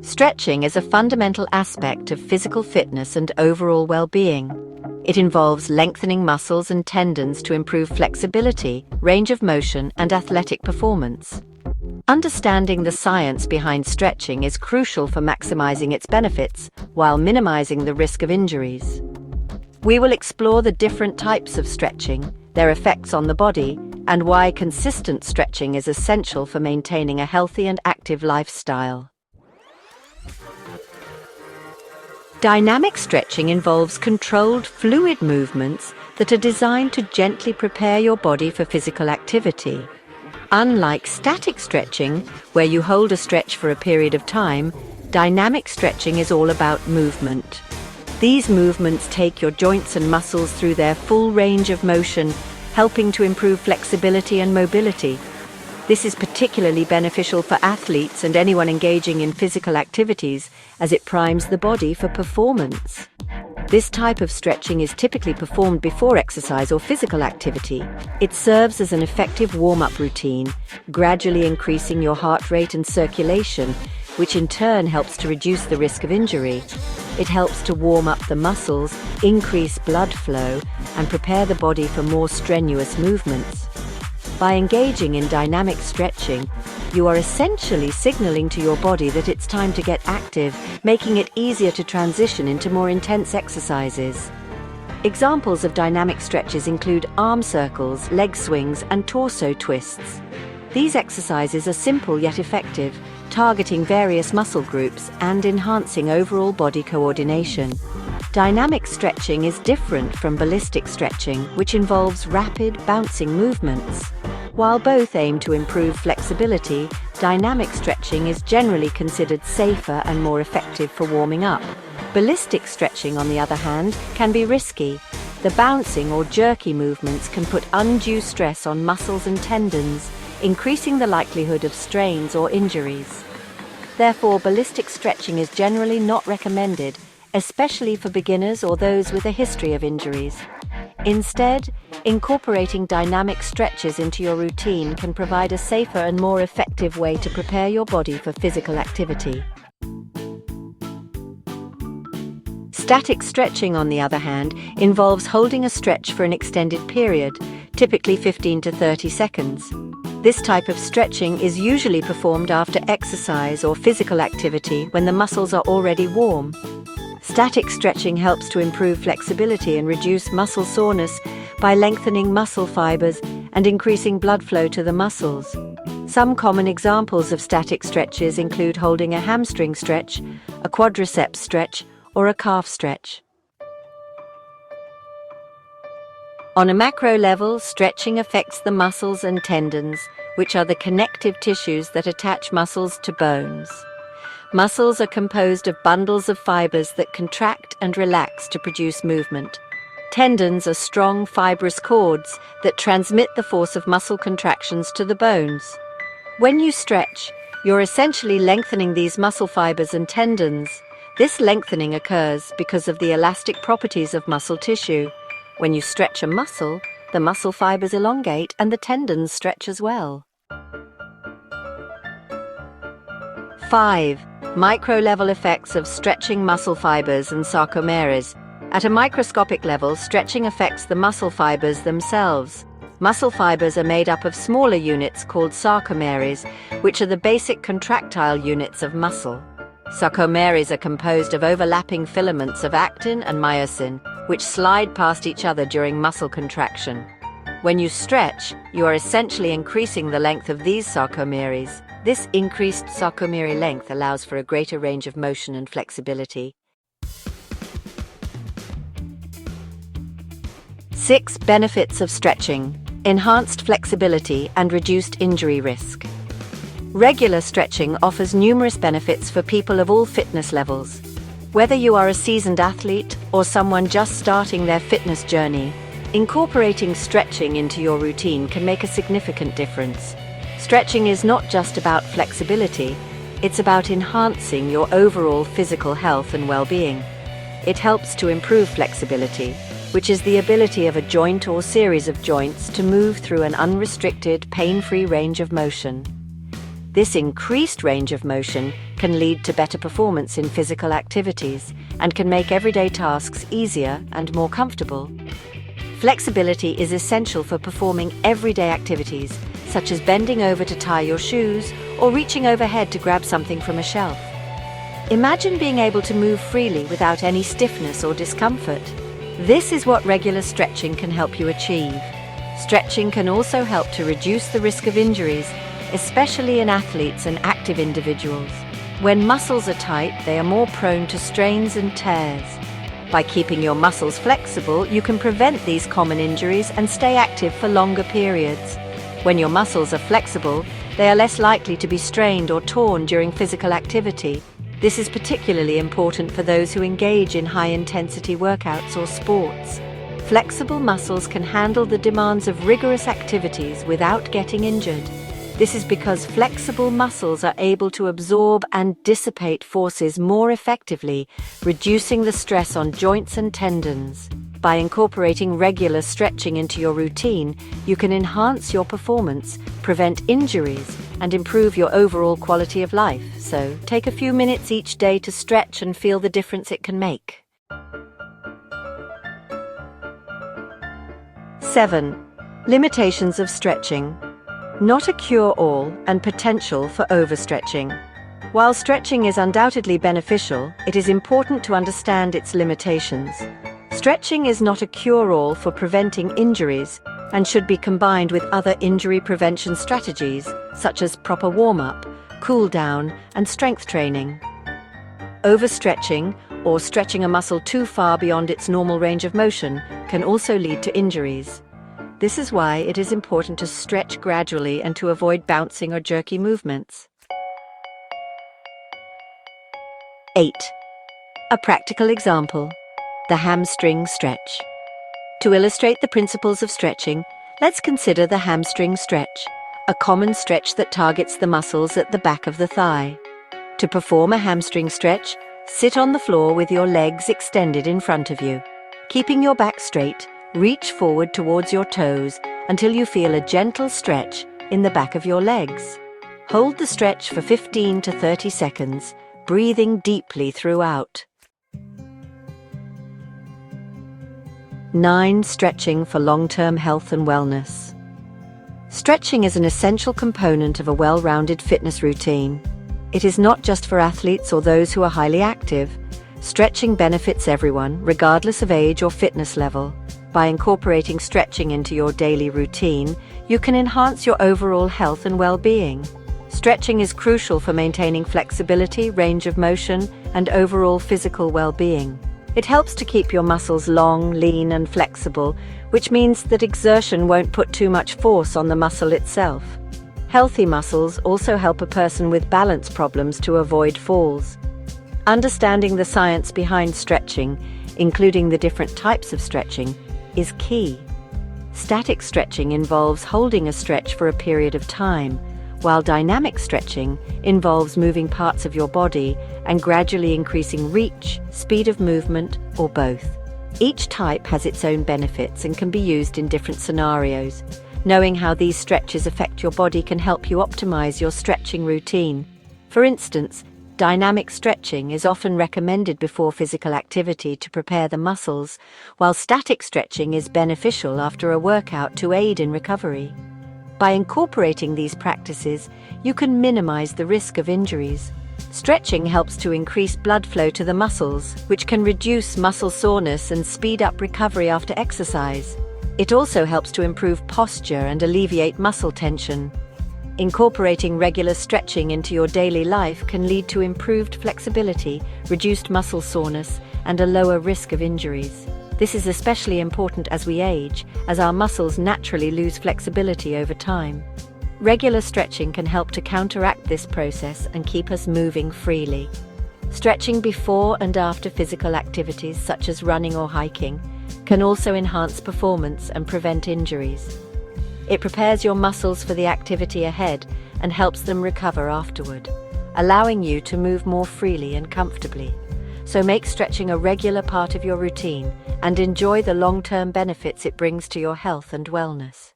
Stretching is a fundamental aspect of physical fitness and overall well-being. It involves lengthening muscles and tendons to improve flexibility, range of motion, and athletic performance. Understanding the science behind stretching is crucial for maximizing its benefits while minimizing the risk of injuries. We will explore the different types of stretching, their effects on the body, and why consistent stretching is essential for maintaining a healthy and active lifestyle. Dynamic stretching involves controlled fluid movements that are designed to gently prepare your body for physical activity. Unlike static stretching, where you hold a stretch for a period of time, dynamic stretching is all about movement. These movements take your joints and muscles through their full range of motion, helping to improve flexibility and mobility. This is particularly beneficial for athletes and anyone engaging in physical activities, as it primes the body for performance. This type of stretching is typically performed before exercise or physical activity. It serves as an effective warm-up routine, gradually increasing your heart rate and circulation, which in turn helps to reduce the risk of injury. It helps to warm up the muscles, increase blood flow, and prepare the body for more strenuous movements. By engaging in dynamic stretching, you are essentially signaling to your body that it's time to get active, making it easier to transition into more intense exercises. Examples of dynamic stretches include arm circles, leg swings, and torso twists. These exercises are simple yet effective, targeting various muscle groups and enhancing overall body coordination. Dynamic stretching is different from ballistic stretching, which involves rapid, bouncing movements. While both aim to improve flexibility, dynamic stretching is generally considered safer and more effective for warming up. Ballistic stretching, on the other hand, can be risky. The bouncing or jerky movements can put undue stress on muscles and tendons, increasing the likelihood of strains or injuries. Therefore, ballistic stretching is generally not recommended, especially for beginners or those with a history of injuries. Instead, incorporating dynamic stretches into your routine can provide a safer and more effective way to prepare your body for physical activity. Static stretching, on the other hand, involves holding a stretch for an extended period, typically 15 to 30 seconds. This type of stretching is usually performed after exercise or physical activity when the muscles are already warm. Static stretching helps to improve flexibility and reduce muscle soreness by lengthening muscle fibers and increasing blood flow to the muscles. Some common examples of static stretches include holding a hamstring stretch, a quadriceps stretch, or a calf stretch. On a macro level, stretching affects the muscles and tendons, which are the connective tissues that attach muscles to bones. Muscles are composed of bundles of fibers that contract and relax to produce movement. Tendons are strong, fibrous cords that transmit the force of muscle contractions to the bones. When you stretch, you're essentially lengthening these muscle fibers and tendons. This lengthening occurs because of the elastic properties of muscle tissue. When you stretch a muscle, the muscle fibers elongate and the tendons stretch as well. 5. Micro-level effects of stretching muscle fibers and sarcomeres. At a microscopic level, stretching affects the muscle fibers themselves. Muscle fibers are made up of smaller units called sarcomeres, which are the basic contractile units of muscle. Sarcomeres are composed of overlapping filaments of actin and myosin, which slide past each other during muscle contraction. When you stretch, you are essentially increasing the length of these sarcomeres. This increased sarcomere length allows for a greater range of motion and flexibility. 6 benefits of stretching: enhanced flexibility and reduced injury risk. Regular stretching offers numerous benefits for people of all fitness levels. Whether you are a seasoned athlete or someone just starting their fitness journey, incorporating stretching into your routine can make a significant difference. Stretching is not just about flexibility, it's about enhancing your overall physical health and well-being. It helps to improve flexibility, which is the ability of a joint or series of joints to move through an unrestricted, pain-free range of motion. This increased range of motion can lead to better performance in physical activities and can make everyday tasks easier and more comfortable. Flexibility is essential for performing everyday activities, such as bending over to tie your shoes or reaching overhead to grab something from a shelf. Imagine being able to move freely without any stiffness or discomfort. This is what regular stretching can help you achieve. Stretching can also help to reduce the risk of injuries, especially in athletes and active individuals. When muscles are tight, they are more prone to strains and tears. By keeping your muscles flexible, you can prevent these common injuries and stay active for longer periods. When your muscles are flexible, they are less likely to be strained or torn during physical activity. This is particularly important for those who engage in high-intensity workouts or sports. Flexible muscles can handle the demands of rigorous activities without getting injured. This is because flexible muscles are able to absorb and dissipate forces more effectively, reducing the stress on joints and tendons. By incorporating regular stretching into your routine, you can enhance your performance, prevent injuries, and improve your overall quality of life. So, take a few minutes each day to stretch and feel the difference it can make. 7. Limitations of stretching. Not a cure-all and potential for overstretching. While stretching is undoubtedly beneficial, it is important to understand its limitations. Stretching is not a cure-all for preventing injuries and should be combined with other injury prevention strategies, such as proper warm-up, cool-down, and strength training. Overstretching, or stretching a muscle too far beyond its normal range of motion, can also lead to injuries. This is why it is important to stretch gradually and to avoid bouncing or jerky movements. 8. A practical example: the hamstring stretch. To illustrate the principles of stretching, let's consider the hamstring stretch, a common stretch that targets the muscles at the back of the thigh. To perform a hamstring stretch, sit on the floor with your legs extended in front of you. Keeping your back straight, reach forward towards your toes until you feel a gentle stretch in the back of your legs. Hold the stretch for 15 to 30 seconds, breathing deeply throughout. 9. Stretching for long-term health and wellness. Stretching is an essential component of a well-rounded fitness routine. It is not just for athletes or those who are highly active. Stretching benefits everyone, regardless of age or fitness level. By incorporating stretching into your daily routine, you can enhance your overall health and well-being. Stretching is crucial for maintaining flexibility, range of motion, and overall physical well-being. It helps to keep your muscles long, lean, and flexible, which means that exertion won't put too much force on the muscle itself. Healthy muscles also help a person with balance problems to avoid falls. Understanding the science behind stretching, including the different types of stretching, is key. Static stretching involves holding a stretch for a period of time, while dynamic stretching involves moving parts of your body and gradually increasing reach, speed of movement, or both. Each type has its own benefits and can be used in different scenarios. Knowing how these stretches affect your body can help you optimize your stretching routine. For instance, dynamic stretching is often recommended before physical activity to prepare the muscles, while static stretching is beneficial after a workout to aid in recovery. By incorporating these practices, you can minimize the risk of injuries. Stretching helps to increase blood flow to the muscles, which can reduce muscle soreness and speed up recovery after exercise. It also helps to improve posture and alleviate muscle tension. Incorporating regular stretching into your daily life can lead to improved flexibility, reduced muscle soreness, and a lower risk of injuries. This is especially important as we age, as our muscles naturally lose flexibility over time. Regular stretching can help to counteract this process and keep us moving freely. Stretching before and after physical activities such as running or hiking can also enhance performance and prevent injuries. It prepares your muscles for the activity ahead and helps them recover afterward, allowing you to move more freely and comfortably. So make stretching a regular part of your routine and enjoy the long-term benefits it brings to your health and wellness.